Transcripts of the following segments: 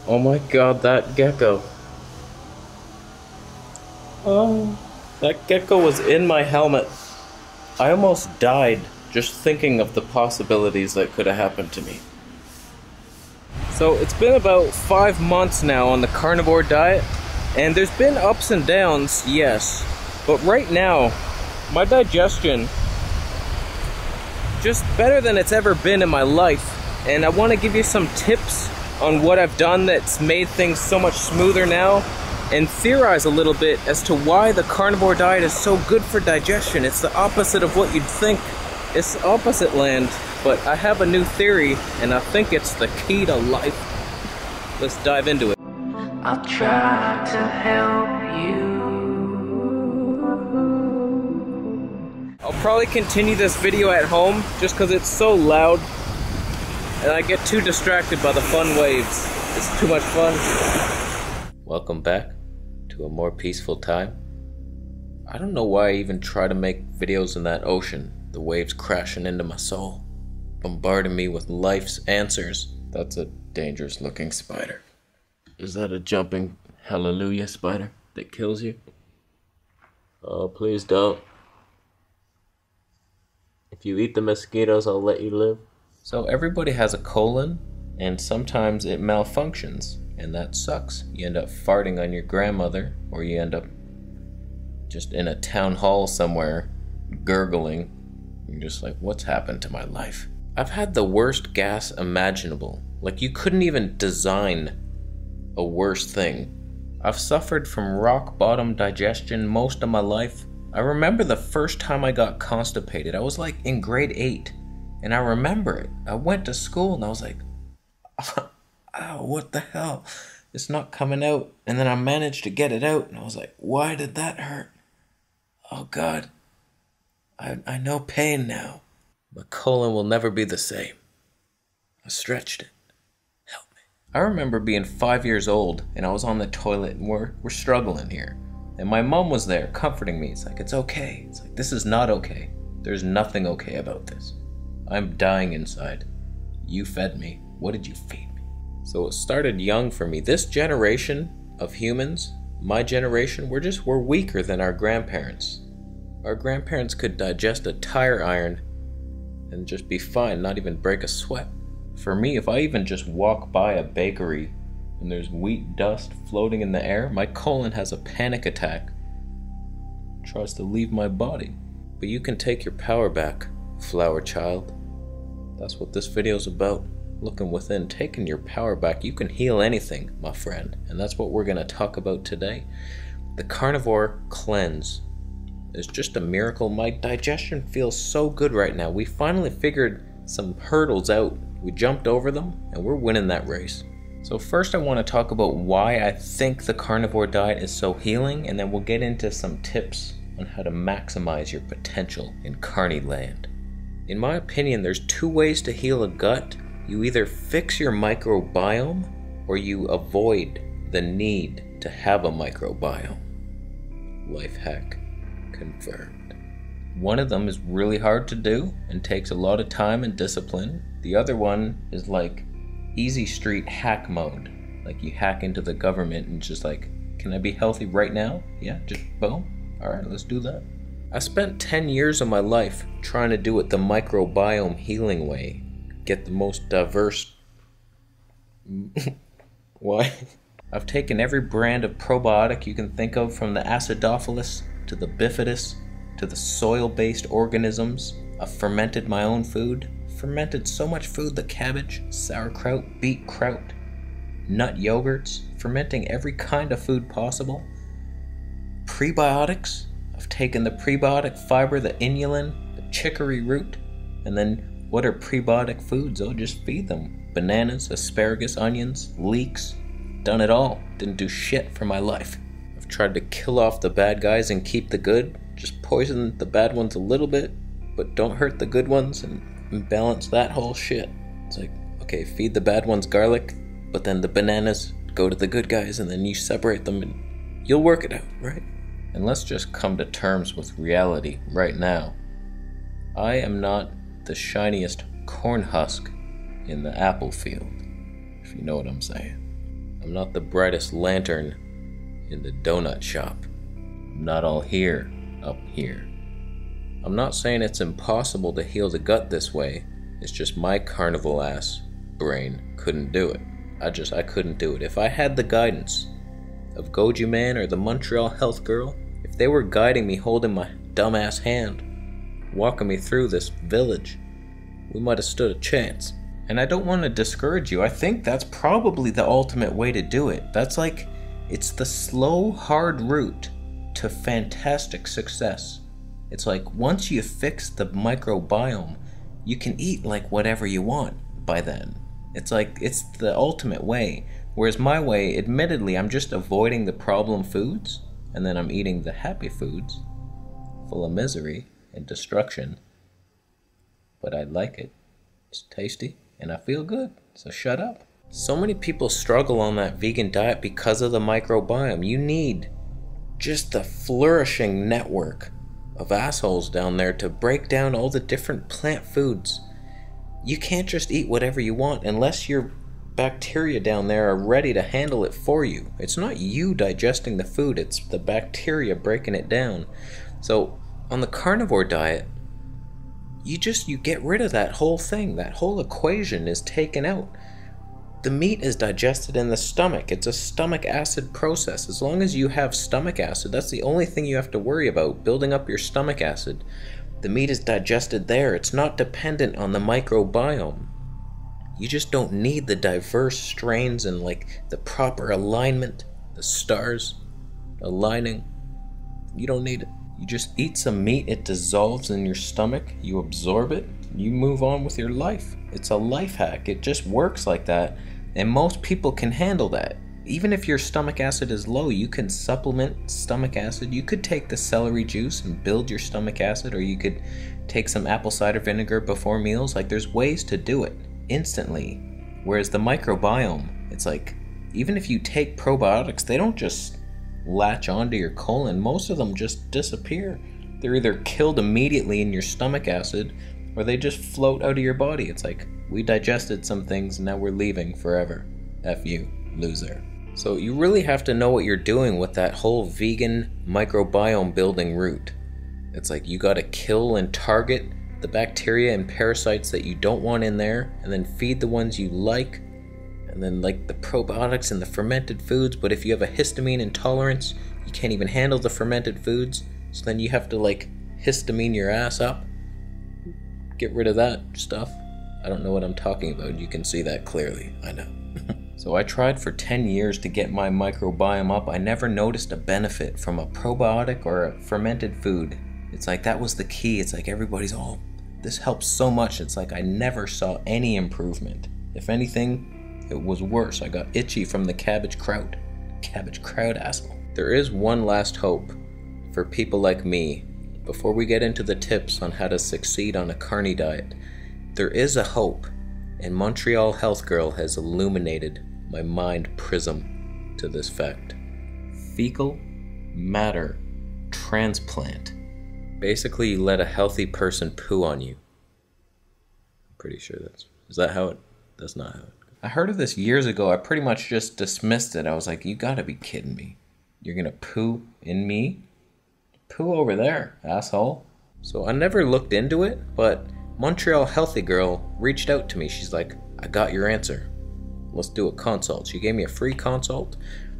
Oh my god, that gecko. Oh, that gecko was in my helmet. I almost died just thinking of the possibilities that could have happened to me. So it's been about 5 months now on the carnivore diet, and there's been ups and downs, yes. But right now, my digestion, just better than it's ever been in my life. And I want to give you some tips on what I've done that's made things so much smoother now, and theorize a little bit as to why the carnivore diet is so good for digestion. It's the opposite of what you'd think. It's the opposite land, but I have a new theory, and I think it's the key to life. Let's dive into it. I'll try to help you. I'll probably continue this video at home just because it's so loud and I get too distracted by the fun waves. It's too much fun. Welcome back to a more peaceful time. I don't know why I even try to make videos in that ocean. The waves crashing into my soul, bombarding me with life's answers. That's a dangerous looking spider. Is that a jumping hallelujah spider that kills you? Oh, please don't. If you eat the mosquitoes, I'll let you live. So everybody has a colon, and sometimes it malfunctions, and that sucks. You end up farting on your grandmother, or you end up just in a town hall somewhere, gurgling. You're just like, what's happened to my life? I've had the worst gas imaginable. Like, you couldn't even design a worse thing. I've suffered from rock bottom digestion most of my life. I remember the first time I got constipated. I was like in grade 8, and I remember it. I went to school and I was like, oh, what the hell? It's not coming out. And then I managed to get it out, and I was like, why did that hurt? Oh God, I know pain now. My colon will never be the same. I stretched it. Help me. I remember being 5 years old, and I was on the toilet, and we're struggling here. And my mom was there comforting me. It's like, it's okay. It's like, this is not okay. There's nothing okay about this. I'm dying inside. You fed me. What did you feed me? So it started young for me. This generation of humans, my generation, we're weaker than our grandparents. Our grandparents could digest a tire iron and just be fine, not even break a sweat. For me, if I even just walk by a bakery and there's wheat dust floating in the air, my colon has a panic attack. It tries to leave my body. But you can take your power back, flower child. That's what this video's about. Looking within, taking your power back. You can heal anything, my friend. And that's what we're gonna talk about today. The carnivore cleanse is just a miracle. My digestion feels so good right now. We finally figured some hurdles out. We jumped over them, and we're winning that race. So first I want to talk about why I think the carnivore diet is so healing, and then we'll get into some tips on how to maximize your potential in carny land. In my opinion, there's 2 ways to heal a gut. You either fix your microbiome, or you avoid the need to have a microbiome. Life hack confirmed. One of them is really hard to do and takes a lot of time and discipline. The other one is like easy street hack mode. Like you hack into the government and just like, can I be healthy right now? Yeah, just boom. All right, let's do that. I spent 10 years of my life trying to do it the microbiome healing way. Get the most diverse... Why? I've taken every brand of probiotic you can think of, from the acidophilus to the bifidus to the soil-based organisms. I've fermented my own food. Fermented so much food, the cabbage, sauerkraut, beet kraut, nut yogurts, fermenting every kind of food possible. Prebiotics, I've taken the prebiotic fiber, the inulin, the chicory root, and then what are prebiotic foods? Oh, just feed them. Bananas, asparagus, onions, leeks, done it all. Didn't do shit for my life. I've tried to kill off the bad guys and keep the good, just poison the bad ones a little bit, but don't hurt the good ones, and balance that whole shit. It's like, okay, feed the bad ones garlic, but then the bananas go to the good guys, and then you separate them and you'll work it out, right? And let's just come to terms with reality right now. I am not the shiniest corn husk in the apple field, if you know what I'm saying. I'm not the brightest lantern in the donut shop. I'm not all here, up here. I'm not saying it's impossible to heal the gut this way. It's just my carnival ass brain couldn't do it. I couldn't do it. If I had the guidance of Goju Man or the Montreal Health Girl, if they were guiding me, holding my dumbass hand, walking me through this village, we might have stood a chance. And I don't want to discourage you. I think that's probably the ultimate way to do it. That's like, it's the slow, hard route to fantastic success. It's like, once you fix the microbiome, you can eat like whatever you want by then. It's like, it's the ultimate way. Whereas my way, admittedly, I'm just avoiding the problem foods, and then I'm eating the happy foods, full of misery and destruction. But I like it. It's tasty, and I feel good, so shut up. So many people struggle on that vegan diet because of the microbiome. You need just the flourishing network of assholes down there to break down all the different plant foods. You can't just eat whatever you want unless your bacteria down there are ready to handle it for you. It's not you digesting the food, it's the bacteria breaking it down. So on the carnivore diet, you get rid of that whole thing. That whole equation is taken out. The meat is digested in the stomach. It's a stomach acid process. As long as you have stomach acid, that's the only thing you have to worry about, building up your stomach acid. The meat is digested there. It's not dependent on the microbiome. You just don't need the diverse strains and like the proper alignment, the stars aligning. You don't need it. You just eat some meat, it dissolves in your stomach, you absorb it, you move on with your life. It's a life hack. It just works like that, and most people can handle that. Even if your stomach acid is low, you can supplement stomach acid. You could take the celery juice and build your stomach acid, or you could take some apple cider vinegar before meals. Like, there's ways to do it instantly. Whereas the microbiome, it's like, even if you take probiotics, they don't just latch onto your colon. Most of them just disappear. They're either killed immediately in your stomach acid, or they just float out of your body. It's like, we digested some things and now we're leaving forever. F you, loser. So you really have to know what you're doing with that whole vegan microbiome building route. It's like, you gotta kill and target the bacteria and parasites that you don't want in there, and then feed the ones you like, and then like the probiotics and the fermented foods. But if you have a histamine intolerance, you can't even handle the fermented foods, so then you have to like histamine your ass up. Get rid of that stuff. I don't know what I'm talking about. You can see that clearly, I know. So I tried for 10 years to get my microbiome up. I never noticed a benefit from a probiotic or a fermented food. It's like, that was the key. It's like, everybody's all, this helps so much. It's like, I never saw any improvement. If anything, it was worse. I got itchy from the cabbage kraut. Cabbage kraut, asshole. There is one last hope for people like me. Before we get into the tips on how to succeed on a carny diet, there is a hope, and Montreal Health Girl has illuminated my mind prism to this fact. Fecal matter transplant. Basically, you let a healthy person poo on you. I'm pretty sure that's not how it. I heard of this years ago. I pretty much just dismissed it. I was like, you gotta be kidding me. You're gonna poo in me? Poo over there, asshole. So I never looked into it, but Montreal Healthy Girl reached out to me. She's like, I got your answer. Let's do a consult. She gave me a free consult,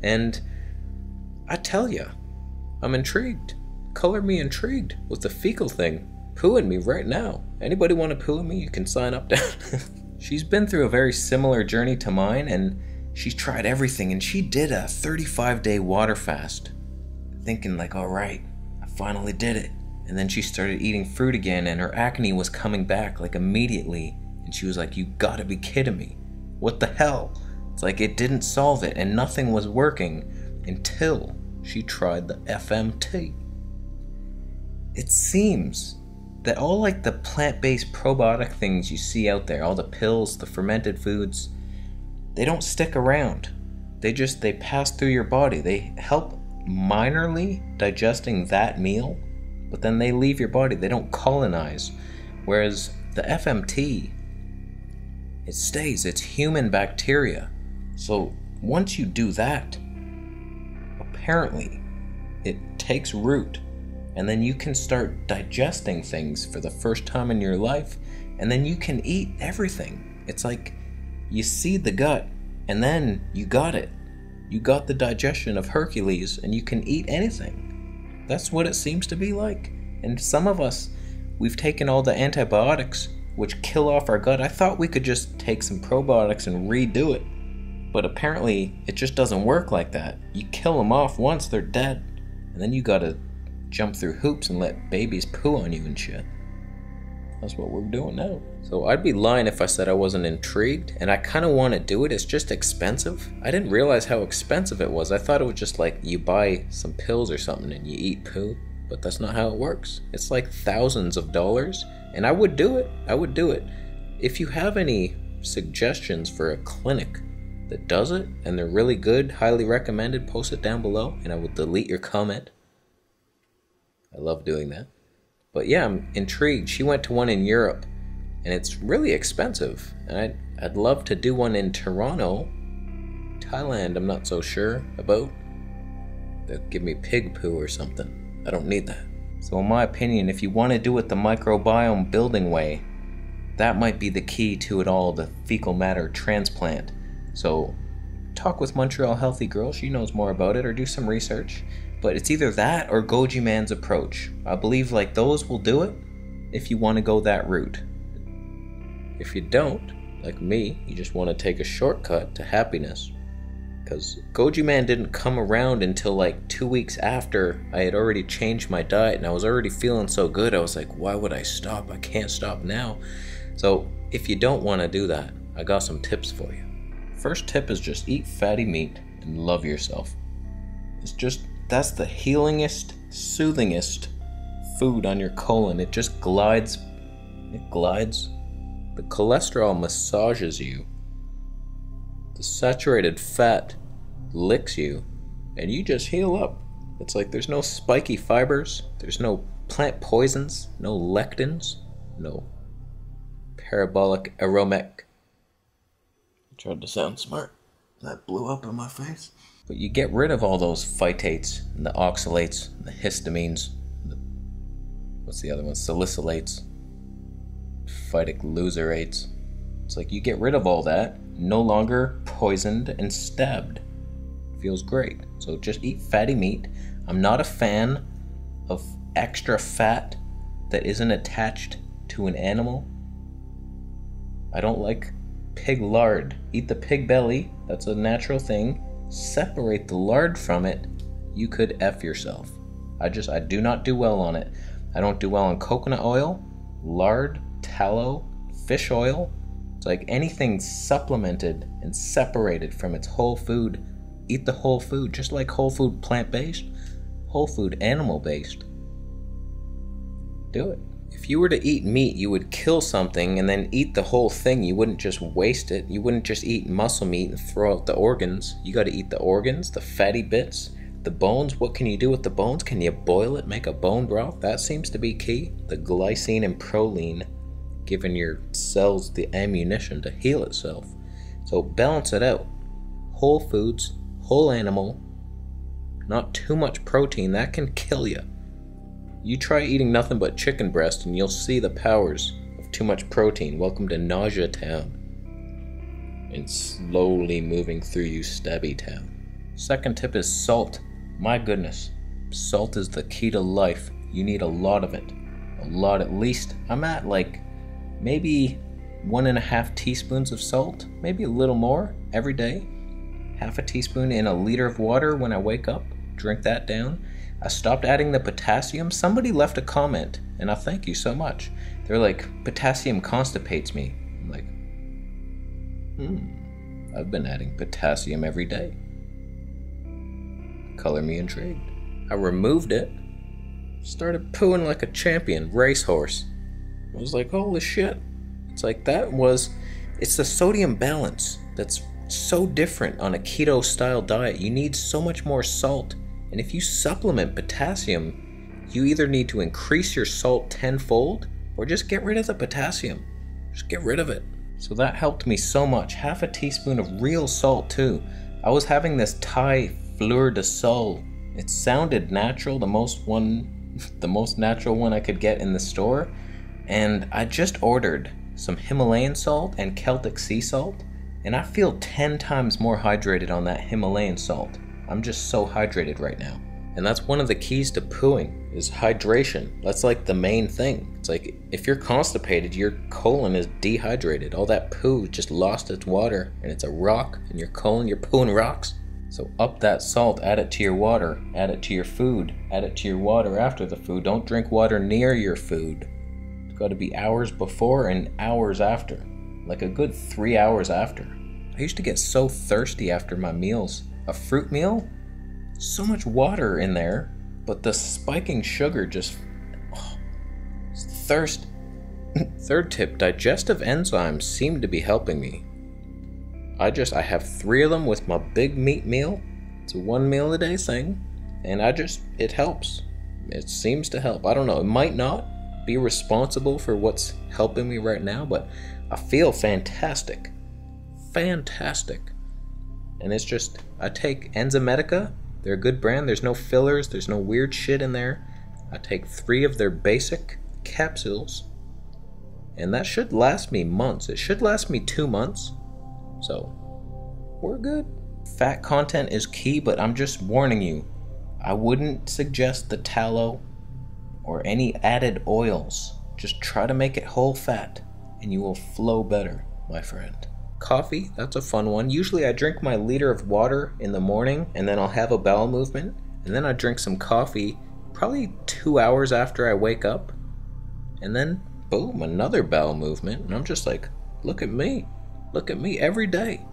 and I tell ya, I'm intrigued. Color me intrigued with the fecal thing. Poo in me right now. Anybody want to poo in me? You can sign up down. She's been through a very similar journey to mine, and she's tried everything, and she did a 35-day water fast, thinking like, all right, I finally did it. And then she started eating fruit again, and her acne was coming back like immediately, and she was like, you gotta be kidding me. What the hell? It's like, it didn't solve it, and nothing was working until she tried the FMT. It seems that all like the plant-based probiotic things you see out there, all the pills, the fermented foods, they don't stick around. They pass through your body. They help minorly digesting that meal, but then they leave your body. They don't colonize. Whereas the FMT, it stays. It's human bacteria. So once you do that, apparently it takes root, and then you can start digesting things for the first time in your life, and then you can eat everything. It's like you seed the gut, and then you got it. You got the digestion of Hercules, and you can eat anything. That's what it seems to be like. And some of us, we've taken all the antibiotics, which kill off our gut. I thought we could just take some probiotics and redo it. But apparently, it just doesn't work like that. You kill them off once, they're dead. And then you gotta jump through hoops and let babies poo on you and shit. That's what we're doing now. So I'd be lying if I said I wasn't intrigued, and I kind of want to do it. It's just expensive. I didn't realize how expensive it was. I thought it was just like you buy some pills or something and you eat poo, but that's not how it works. It's like thousands of dollars, and I would do it. I would do it. If you have any suggestions for a clinic that does it, and they're really good, highly recommended, post it down below, and I will delete your comment. I love doing that. But yeah, I'm intrigued. She went to one in Europe, and it's really expensive. And I'd love to do one in Toronto. Thailand, I'm not so sure about. They'll give me pig poo or something. I don't need that. So in my opinion, if you want to do it the microbiome building way, that might be the key to it all, the fecal matter transplant. So talk with Montreal Healthy Girl, she knows more about it, or do some research. But it's either that or Goji Man's approach. I believe like those will do it if you want to go that route. If you don't, like me, you just want to take a shortcut to happiness. Because Goji Man didn't come around until like 2 weeks after I had already changed my diet and I was already feeling so good. I was like, why would I stop? I can't stop now. So if you don't want to do that, I got some tips for you. First tip is just eat fatty meat and love yourself. That's the healingest, soothingest food on your colon. It just glides. It glides. The cholesterol massages you. The saturated fat licks you, and you just heal up. It's like there's no spiky fibers, there's no plant poisons, no lectins, no parabolic aromatic. I tried to sound smart. That blew up in my face. But you get rid of all those phytates, and the oxalates, and the histamines, what's the other one? Salicylates, phytic loserates. It's like you get rid of all that, no longer poisoned and stabbed. Feels great. So just eat fatty meat. I'm not a fan of extra fat that isn't attached to an animal. I don't like pig lard. Eat the pig belly, that's a natural thing. Separate the lard from it, you could F yourself. I do not do well on it. I don't do well on coconut oil, lard, tallow, fish oil. It's like anything supplemented and separated from its whole food. Eat the whole food, just like whole food plant-based, whole food animal-based. Do it. If you were to eat meat, you would kill something and then eat the whole thing. You wouldn't just waste it. You wouldn't just eat muscle meat and throw out the organs. You got to eat the organs, the fatty bits, the bones. What can you do with the bones? Can you boil it, make a bone broth? That seems to be key. The glycine and proline, giving your cells the ammunition to heal itself. So balance it out. Whole foods, whole animal, not too much protein. That can kill you. You try eating nothing but chicken breast and you'll see the powers of too much protein. Welcome to Nausea Town. And slowly moving through you, Stabby Town. Second tip is salt. My goodness. Salt is the key to life. You need a lot of it. A lot at least. I'm at like maybe 1.5 teaspoons of salt. Maybe a little more every day. Half a teaspoon in a liter of water when I wake up. Drink that down. I stopped adding the potassium. Somebody left a comment, and I thank you so much. They're like, potassium constipates me. I'm like, I've been adding potassium every day. Color me intrigued. I removed it. Started pooing like a champion, racehorse. I was like, holy shit. It's like it's the sodium balance that's so different on a keto style diet. You need so much more salt. And if you supplement potassium, you either need to increase your salt tenfold or just get rid of the potassium. Just get rid of it. So that helped me so much. Half a teaspoon of real salt too. I was having this Thai fleur de sol. It sounded natural, the most natural one I could get in the store. And I just ordered some Himalayan salt and Celtic sea salt, and I feel 10 times more hydrated on that Himalayan salt. I'm just so hydrated right now. And that's one of the keys to pooing, is hydration. That's like the main thing. It's like if you're constipated, your colon is dehydrated. All that poo just lost its water, and it's a rock in your colon. You're pooing rocks. So up that salt, add it to your water, add it to your food, add it to your water after the food. Don't drink water near your food. It's got to be hours before and hours after. Like a good 3 hours after. I used to get so thirsty after my meals. A fruit meal? So much water in there, but the spiking sugar just thirst. Third tip, digestive enzymes seem to be helping me. I have 3 of them with my big meat meal. It's a 1 meal a day thing, and it helps. It seems to help. I don't know, it might not be responsible for what's helping me right now, but I feel fantastic. Fantastic. And it's just, I take Enzymedica. They're a good brand. There's no fillers. There's no weird shit in there. I take 3 of their basic capsules, and that should last me months. It should last me 2 months. So, we're good. Fat content is key, but I'm just warning you. I wouldn't suggest the tallow or any added oils. Just try to make it whole fat, and you will flow better, my friend. Coffee, that's a fun one. Usually I drink my liter of water in the morning, and then I'll have a bowel movement, and then I drink some coffee probably 2 hours after I wake up, and then boom, another bowel movement, and I'm just like, look at me every day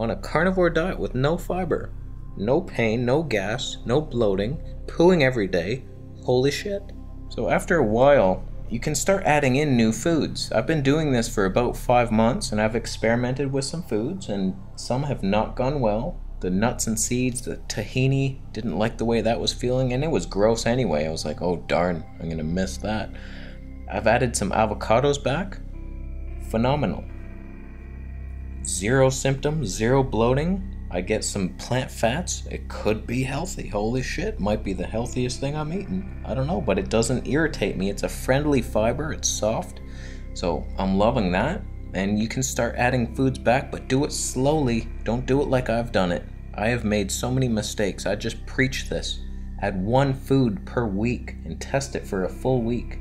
on a carnivore diet with no fiber, no pain, no gas, no bloating, pooing every day. Holy shit. So after a while, you can start adding in new foods. I've been doing this for about 5 months, and I've experimented with some foods, and some have not gone well. The nuts and seeds, the tahini, didn't like the way that was feeling, and it was gross anyway. I was like, oh darn, I'm gonna miss that. I've added some avocados back. Phenomenal. 0 symptoms, 0 bloating. I get some plant fats. It could be healthy. Holy shit, might be the healthiest thing I'm eating. I don't know, but it doesn't irritate me. It's a friendly fiber, it's soft. So I'm loving that. And you can start adding foods back, but do it slowly. Don't do it like I've done it. I have made so many mistakes. I just preach this. Add 1 food per week and test it for a full week.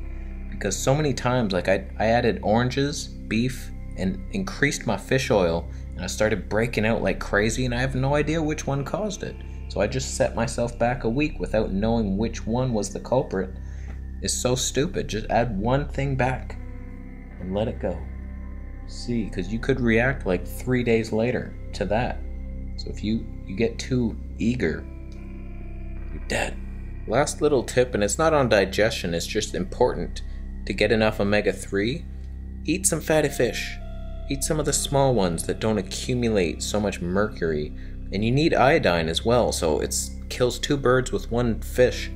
Because so many times, like I added oranges, beef, and increased my fish oil, and I started breaking out like crazy, and I have no idea which one caused it. So I just set myself back a week without knowing which one was the culprit. It's so stupid. Just add 1 thing back and let it go. See, because you could react like 3 days later to that. So if you get too eager, you're dead. Last little tip, and it's not on digestion, it's just important to get enough omega-3. Eat some fatty fish. Eat some of the small ones that don't accumulate so much mercury. And you need iodine as well, so it kills 2 birds with 1 fish.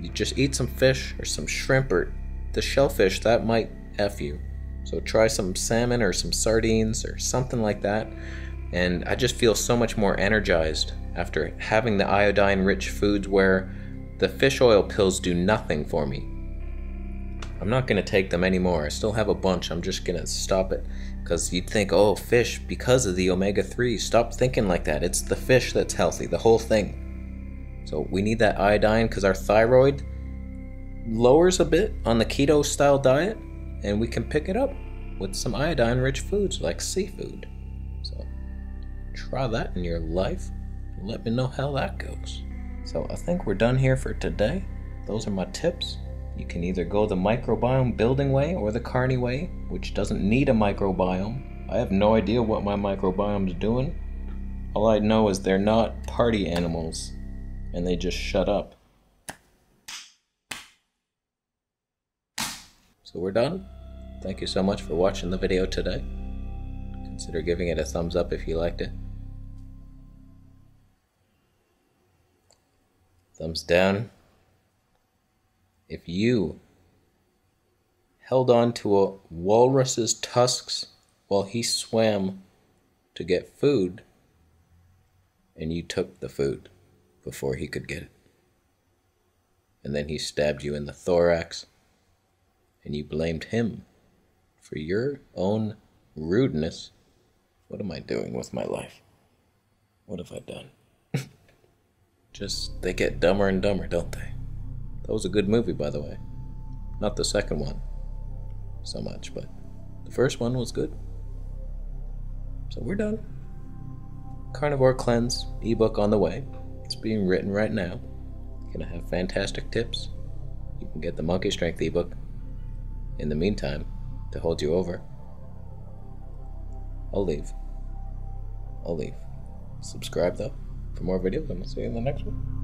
You just eat some fish or some shrimp, or the shellfish, that might F you. So try some salmon or some sardines or something like that. And I just feel so much more energized after having the iodine-rich foods, where the fish oil pills do nothing for me. I'm not going to take them anymore. I still have a bunch. I'm just going to stop it. Because you'd think, oh, fish, because of the omega-3. Stop thinking like that. It's the fish that's healthy, the whole thing. So we need that iodine because our thyroid lowers a bit on the keto style diet, and we can pick it up with some iodine-rich foods like seafood. So try that in your life. Let me know how that goes. So I think we're done here for today. Those are my tips. You can either go the microbiome building way or the carny way, which doesn't need a microbiome. I have no idea what my microbiome's doing. All I know is they're not party animals, and they just shut up. So we're done. Thank you so much for watching the video today. Consider giving it a thumbs up if you liked it. Thumbs down if you held on to a walrus's tusks while he swam to get food and you took the food before he could get it. And then he stabbed you in the thorax, and you blamed him for your own rudeness. What am I doing with my life? What have I done? Just, they get dumber and dumber, don't they? That was a good movie, by the way. Not the second one so much, but the first one was good. So we're done. Carnivore Cleanse ebook on the way. It's being written right now. It's gonna have fantastic tips. You can get the Monkey Strength ebook in the meantime to hold you over. I'll leave. Subscribe though for more videos, and I'll see you in the next one.